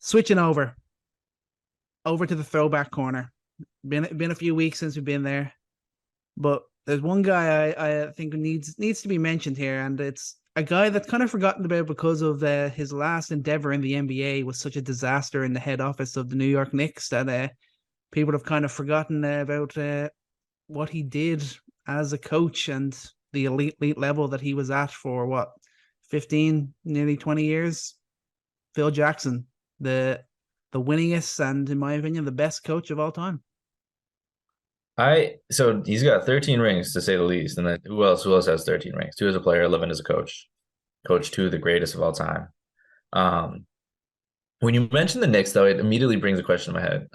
Switching over to the throwback corner. Been a few weeks since we've been there, but there's one guy I think needs to be mentioned here, and it's a guy that's kind of forgotten about because of his last endeavor in the NBA was such a disaster in the head office of the New York Knicks that people have kind of forgotten about what he did as a coach and the elite level that he was at for what 15, nearly 20 years. Phil Jackson, the winningest and, in my opinion, the best coach of all time. So he's got 13 rings to say the least. And then who else has 13 rings? Two as a player, 11 as a coach. Coach two, the greatest of all time. Um, when you mention the Knicks, though, it immediately brings a question in my head.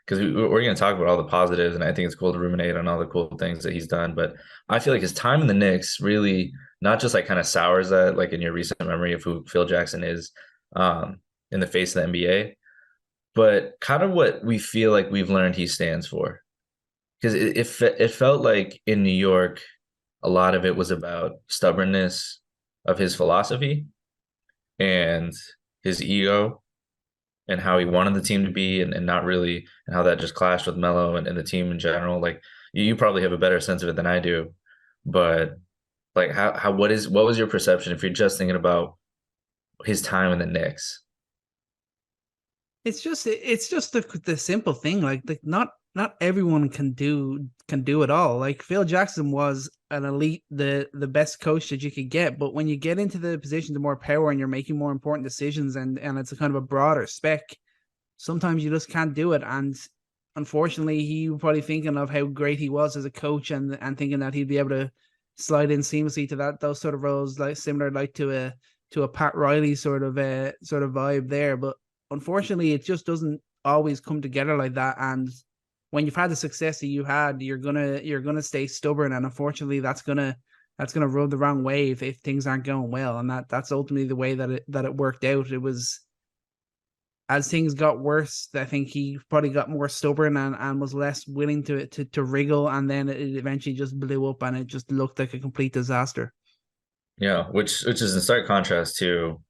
Because we're going to talk about all the positives, and I think it's cool to ruminate on all the cool things that he's done. But I feel like his time in the Knicks really not just like kind of sours that, like in your recent memory of who Phil Jackson is, in the face of the NBA, but kind of what we feel like we've learned he stands for. Because it felt like in New York, a lot of it was about stubbornness of his philosophy and his ego and how he wanted the team to be and not really, and how that just clashed with Melo and the team in general. Like you probably have a better sense of it than I do, but like what was your perception if you're just thinking about his time in the Knicks? It's just the simple thing. Like not everyone can do it all. Like Phil Jackson was an elite, the best coach that you could get. But when you get into the positions of more power and you're making more important decisions and it's a kind of a broader spec, sometimes you just can't do it. And unfortunately, he was probably thinking of how great he was as a coach and thinking that he'd be able to slide in seamlessly to those sort of roles, like similar like to a Pat Riley sort of vibe there. But unfortunately, it just doesn't always come together like that. And when you've had the success that you had, you're gonna stay stubborn, and unfortunately, that's gonna rub the wrong way if things aren't going well. And that's ultimately the way that it worked out. It was as things got worse, I think he probably got more stubborn and was less willing to wriggle, and then it eventually just blew up, and it just looked like a complete disaster. Yeah, which is in stark contrast to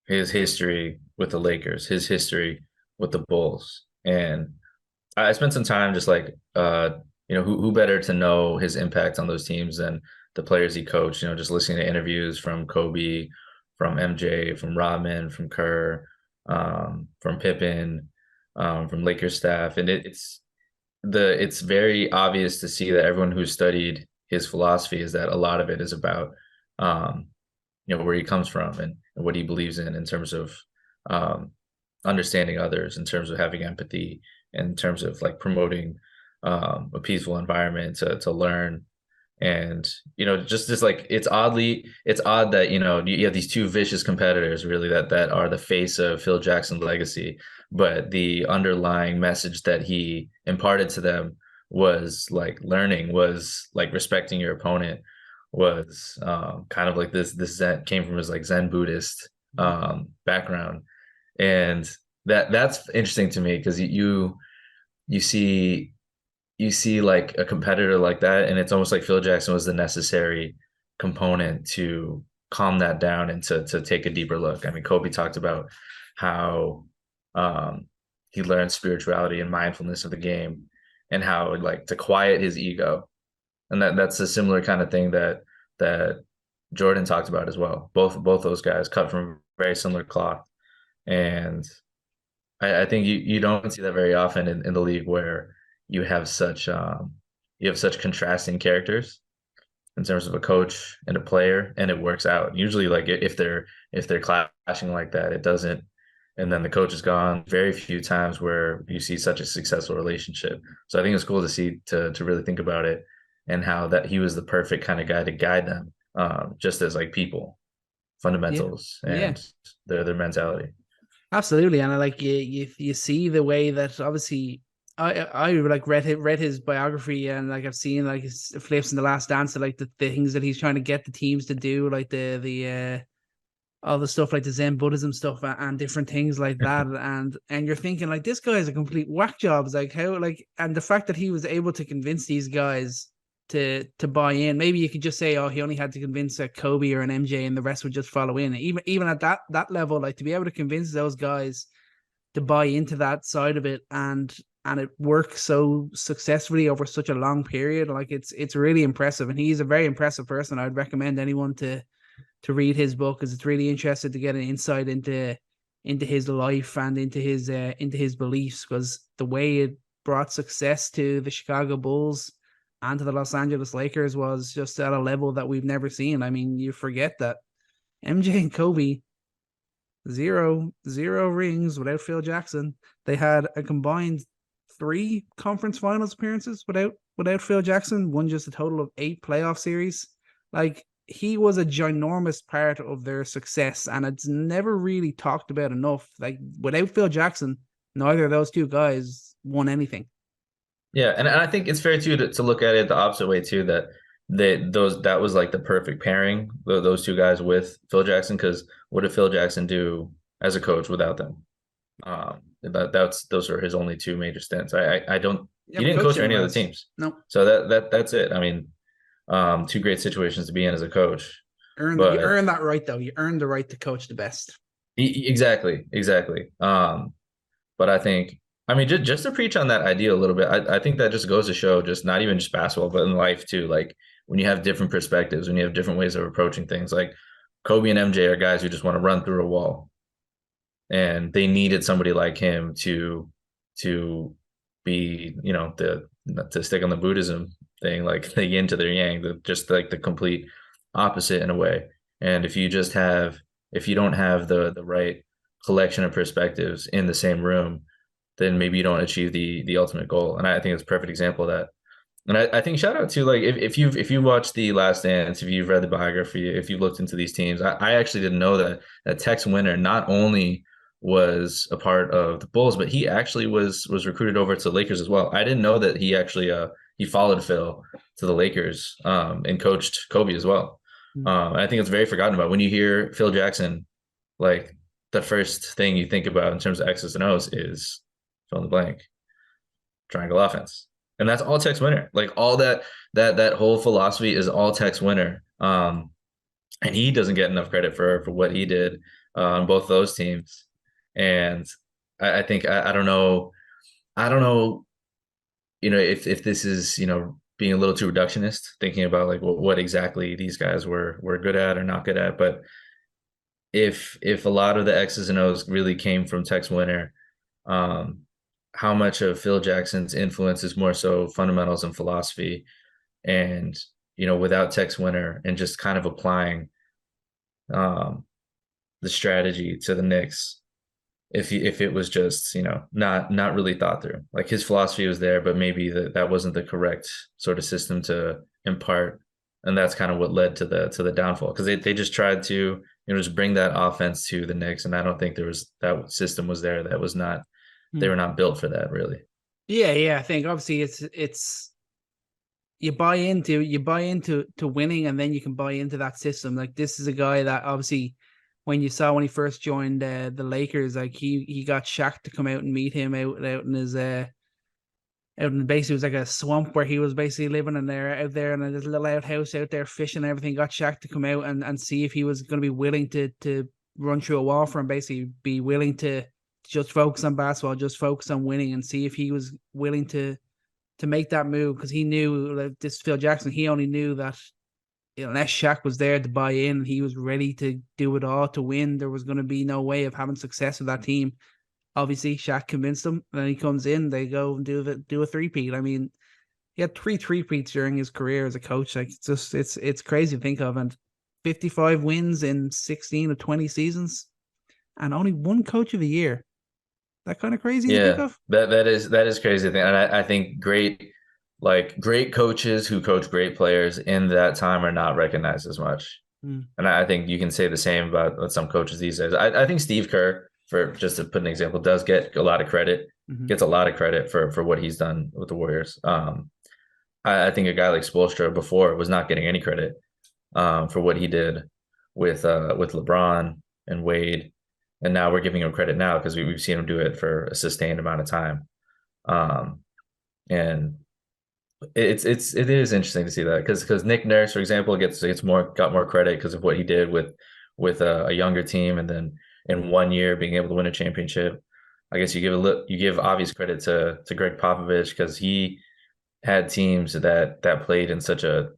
his history with the Lakers, his history with the Bulls. And I spent some time just like who better to know his impact on those teams than the players he coached, just listening to interviews from Kobe, from MJ, from Rodman, from Kerr, from Pippen, from Lakers staff. And it's very obvious to see that everyone who studied his philosophy is that a lot of it is about um, where he comes from and what he believes in terms of um, understanding others, in terms of having empathy, in terms of like promoting a peaceful environment to learn. And just like it's odd that you have these two vicious competitors really that are the face of Phil Jackson's legacy, but the underlying message that he imparted to them was like learning, was like respecting your opponent, was kind of like this Zen came from his like Zen Buddhist background. And that's interesting to me because you see like a competitor like that, and it's almost like Phil Jackson was the necessary component to calm that down and to take a deeper look. I mean, Kobe talked about how he learned spirituality and mindfulness of the game, and how like to quiet his ego, and that's a similar kind of thing that Jordan talked about as well. Both those guys cut from very similar cloth, and I think you don't see that very often in the league where you have such contrasting characters in terms of a coach and a player, and it works out. Usually, like if they're clashing like that, it doesn't. And then the coach is gone. Very few times where you see such a successful relationship. So I think it's cool to see to really think about it and how that he was the perfect kind of guy to guide them, just as like people, Yeah, fundamentals, yeah. and their mentality. Absolutely, and I like you see the way that obviously I like read his biography, and like I've seen like his flips in the Last Dance, like the things that he's trying to get the teams to do, like the all the stuff like the Zen Buddhism stuff and different things like that, and you're thinking like this guy is a complete whack job. It's like how like and the fact that he was able to convince these guys to buy in. Maybe you could just say, oh, he only had to convince a Kobe or an MJ, and the rest would just follow in. Even at that level, like to be able to convince those guys buy into that side of it, and it works so successfully over such a long period. Like it's really impressive, and he's a very impressive person. I'd recommend anyone to read his book, because it's really interesting to get an insight into his life and into his beliefs, because the way it brought success to the Chicago Bulls and to the Los Angeles Lakers was just at a level that we've never seen. I mean, you forget that MJ and Kobe, zero rings without Phil Jackson. They had a combined 3 conference finals appearances without Phil Jackson, won just a total of 8 playoff series. Like, he was a ginormous part of their success, and it's never really talked about enough. Like, without Phil Jackson, neither of those 2 guys won anything. Yeah, and I think it's fair too to look at it the opposite way too, that that was like the perfect pairing, those 2 guys with Phil Jackson, because what did Phil Jackson do as a coach without them? Those are his only 2 major stints. I don't he didn't coach for any other teams. No. So that's it. I mean, 2 great situations to be in as a coach. You earned that right though. You earned the right to coach the best. Exactly. But I think, I mean, just to preach on that idea a little bit, I think that just goes to show, just not even just basketball, but in life too. Like, when you have different perspectives, when you have different ways of approaching things, like Kobe and MJ are guys who just want to run through a wall, and they needed somebody like him to be, to stick on the Buddhism thing, like the yin to their yang, just like the complete opposite in a way. And if you don't have the right collection of perspectives in the same room, then maybe you don't achieve the ultimate goal. And I think it's a perfect example of that. And I think shout out to, like, if you watched The Last Dance, if you've read the biography, if you looked into these teams, I actually didn't know that Tex Winter not only was a part of the Bulls, but he actually was recruited over to the Lakers as well. I didn't know that he actually he followed Phil to the Lakers and coached Kobe as well. I think it's very forgotten about. When you hear Phil Jackson, like, the first thing you think about in terms of X's and O's is fill in the blank, triangle offense. And that's all Tex Winter. Like, all that whole philosophy is all Tex Winter. And he doesn't get enough credit for what he did on both those teams. And I think I don't know, if this is, being a little too reductionist, thinking about like what exactly these guys were good at or not good at. But if a lot of the X's and O's really came from Tex Winter, how much of Phil Jackson's influence is more so fundamentals and philosophy, and without Tex Winter and just kind of applying the strategy to the Knicks, if it was just not really thought through. Like, his philosophy was there, but maybe that wasn't the correct sort of system to impart, and that's kind of what led to the downfall, because they just tried to just bring that offense to the Knicks, and I don't think that system was there. That was not, they were not built for that, really. Yeah. I think obviously it's you buy into winning, and then you can buy into that system. Like, this is a guy that obviously, when he first joined the Lakers, like he got Shaq to come out and meet him out in his out in, basically, it was like a swamp where he was basically living out there in a little outhouse out there fishing and everything. Got Shaq to come out and see if he was going to be willing to run through a wall for him, basically be willing to just focus on basketball, just focus on winning, and see if he was willing to make that move, because he knew, like, this Phil Jackson, he only knew that unless Shaq was there to buy in, he was ready to do it all to win, there was going to be no way of having success with that team. Obviously, Shaq convinced him, and then he comes in, they go and do a three-peat. I mean, he had 3 three-peats during his career as a coach. Like, it's crazy to think of. And 55 wins in 16 of 20 seasons, and only 1 coach of the year. That kind of crazy to think of? That is crazy thing. And I think great coaches who coach great players in that time are not recognized as much. And I think you can say the same about some coaches these days. I think Steve Kerr, for just to put an example, does get a lot of credit, gets a lot of credit for what he's done with the Warriors. I think a guy like Spoelstra before was not getting any credit for what he did with LeBron and Wade. And now we're giving him credit now because we've seen him do it for a sustained amount of time. And it is interesting to see that, because Nick Nurse, for example, got more credit because of what he did with a younger team, and then in 1 year being able to win a championship. I guess you give obvious credit to Greg Popovich because he had teams that played in such a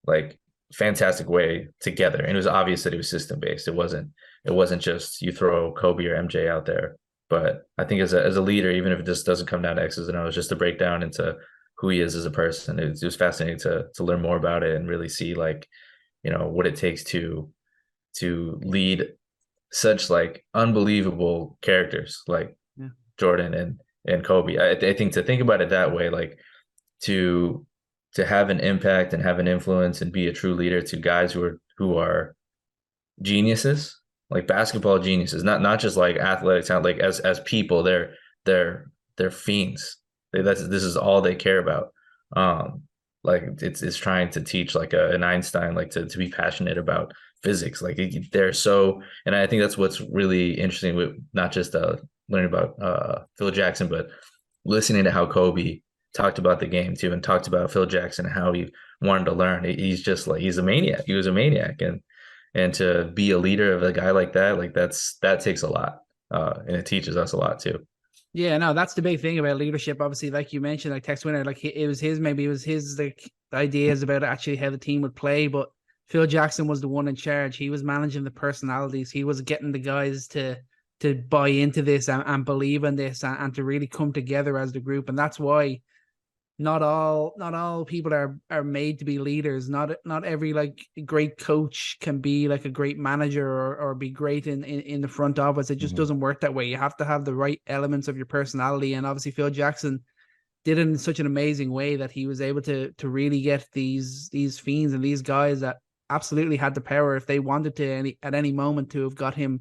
like fantastic way together, and it was obvious that it was system based. It wasn't just you throw Kobe or MJ out there. But I think as a leader, even if it just doesn't come down to X's and O's, just to break down into who he is as a person, it was fascinating to learn more about it and really see like what it takes to lead such like unbelievable characters like Yeah. Jordan and Kobe. I think to think about it that way, like to to have an impact and have an influence and be a true leader to guys who are geniuses, like basketball geniuses, not just like athletic talent, like as people, they're fiends. This is all they care about. Um, like it's trying to teach like an Einstein, like to be passionate about physics. Like they're so, and I think that's what's really interesting with not just learning about Phil Jackson, but listening to how Kobe talked about the game too, and talked about Phil Jackson and how he wanted to learn. He's just like he's a maniac. He was a maniac, and to be a leader of a guy like that, like that takes a lot, and it teaches us a lot too. Yeah, no, that's the big thing about leadership. Obviously, like you mentioned, like Tex Winter, like it was his like ideas about actually how the team would play. But Phil Jackson was the one in charge. He was managing the personalities. He was getting the guys to buy into this and believe in this and to really come together as the group. And that's why not all people are made to be leaders. Not every like great coach can be like a great manager or be great in the front office. It just Mhm. doesn't work that way. You have to have the right elements of your personality. And obviously Phil Jackson did it in such an amazing way that he was able to really get these fiends and these guys that absolutely had the power if they wanted to at any moment to have got him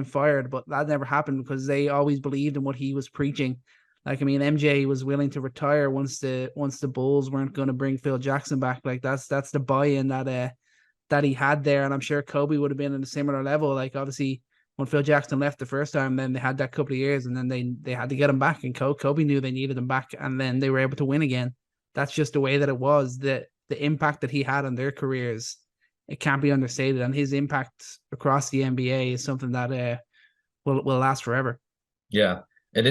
fired. But that never happened because they always believed in what he was preaching. Like, I mean, MJ was willing to retire once the Bulls weren't going to bring Phil Jackson back. Like that's the buy-in that he had there, and I'm sure Kobe would have been at a similar level. Like obviously, when Phil Jackson left the first time, then they had that couple of years, and then they had to get him back, and Kobe knew they needed him back, and then they were able to win again. That's just the way that it was. The impact that he had on their careers, it can't be understated, and his impact across the NBA is something that will last forever. Yeah, and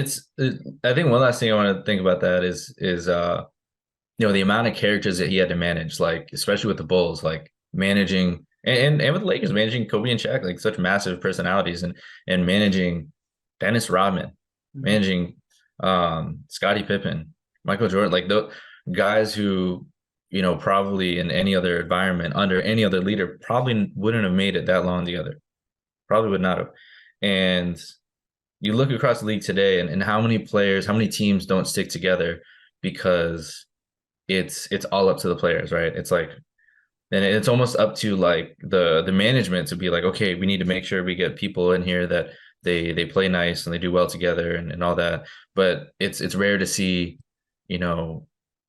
I think one last thing I want to think about that is the amount of characters that he had to manage, like especially with the Bulls, like managing and with the Lakers, managing Kobe and Shaq, like such massive personalities, and managing Dennis Rodman, Mhm. managing Scottie Pippen, Michael Jordan, like the guys who, probably in any other environment, under any other leader, probably wouldn't have made it that long together. Probably would not have. And you look across the league today and how many players, how many teams don't stick together because it's all up to the players, right? It's like, and it's almost up to like the management to be like, okay, we need to make sure we get people in here that they play nice and they do well together and all that. But it's rare to see, you know,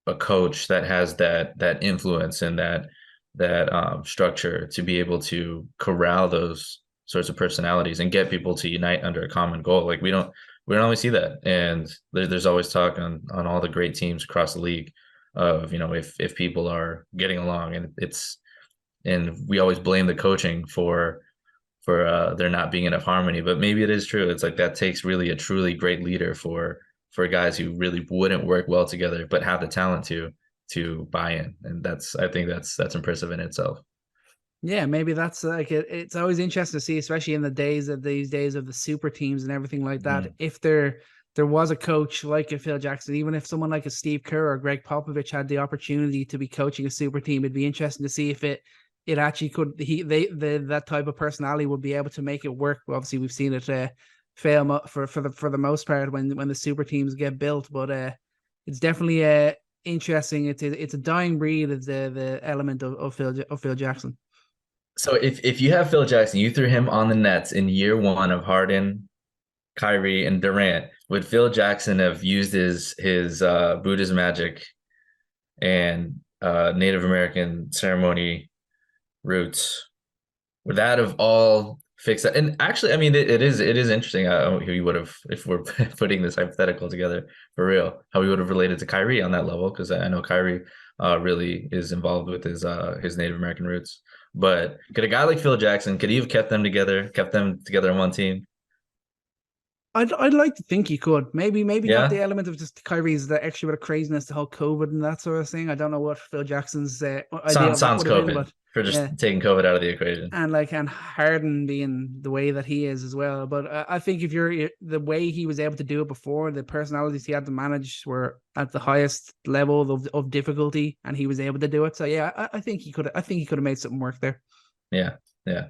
a coach that has that influence and that structure to be able to corral those sorts of personalities and get people to unite under a common goal. Like we don't always see that, and there's always talk on all the great teams across the league of if people are getting along, and we always blame the coaching for there not being enough harmony, but maybe it is true. It's like that takes really a truly great leader for guys who really wouldn't work well together but have the talent to buy in, and I think that's impressive in itself. Yeah, maybe that's like it's always interesting to see, especially in the days of these days of the super teams and everything like that. Mhm. If there was a coach like a Phil Jackson, even if someone like a Steve Kerr or Greg Popovich had the opportunity to be coaching a super team, it'd be interesting to see if it actually could that type of personality would be able to make it work. Obviously, we've seen it fail for the most part when the super teams get built, but it's definitely interesting. It's a dying breed of the element of Phil Jackson. So if you have Phil Jackson, you threw him on the Nets in year one of Harden, Kyrie, and Durant. Would Phil Jackson have used his Buddhist magic and Native American ceremony roots? Would that have all fixed that? And actually, I mean, it is interesting how he would have, if we're putting this hypothetical together for real, how he would have related to Kyrie on that level, because I know Kyrie really is involved with his Native American roots. But could a guy like Phil Jackson, could he have kept them together on one team? I'd like to think he could. Maybe not the Yeah, element of just Kyrie's the extra bit of craziness, the whole COVID and that sort of thing. I don't know what Phil Jackson's idea of that sans would have been, COVID but for just yeah. taking COVID out of the equation. And Harden being the way that he is as well. But I think if you're the way he was able to do it before, the personalities he had to manage were at the highest level of difficulty, and he was able to do it. So yeah, I think he could. I think he could have made something work there. Yeah, yeah.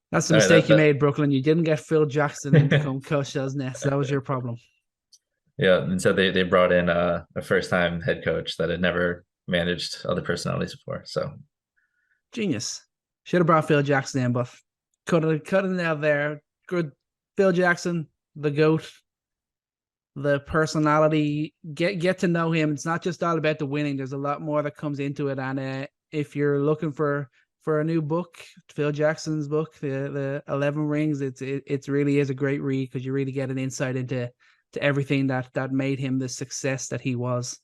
That's the All right, mistake you made, Brooklyn. You didn't get Phil Jackson in to come coach those Nets. That was your problem. yeah, and so they brought in a first time head coach that had never managed other personalities before. So Genius. Should have brought Phil Jackson in, but cut it out there. Good Phil Jackson, the GOAT, the personality. Get to know him. It's not just all about the winning. There's a lot more that comes into it. And if you're looking for a new book, Phil Jackson's book, the 11 Rings, it really is a great read because you really get an insight into everything that made him the success that he was.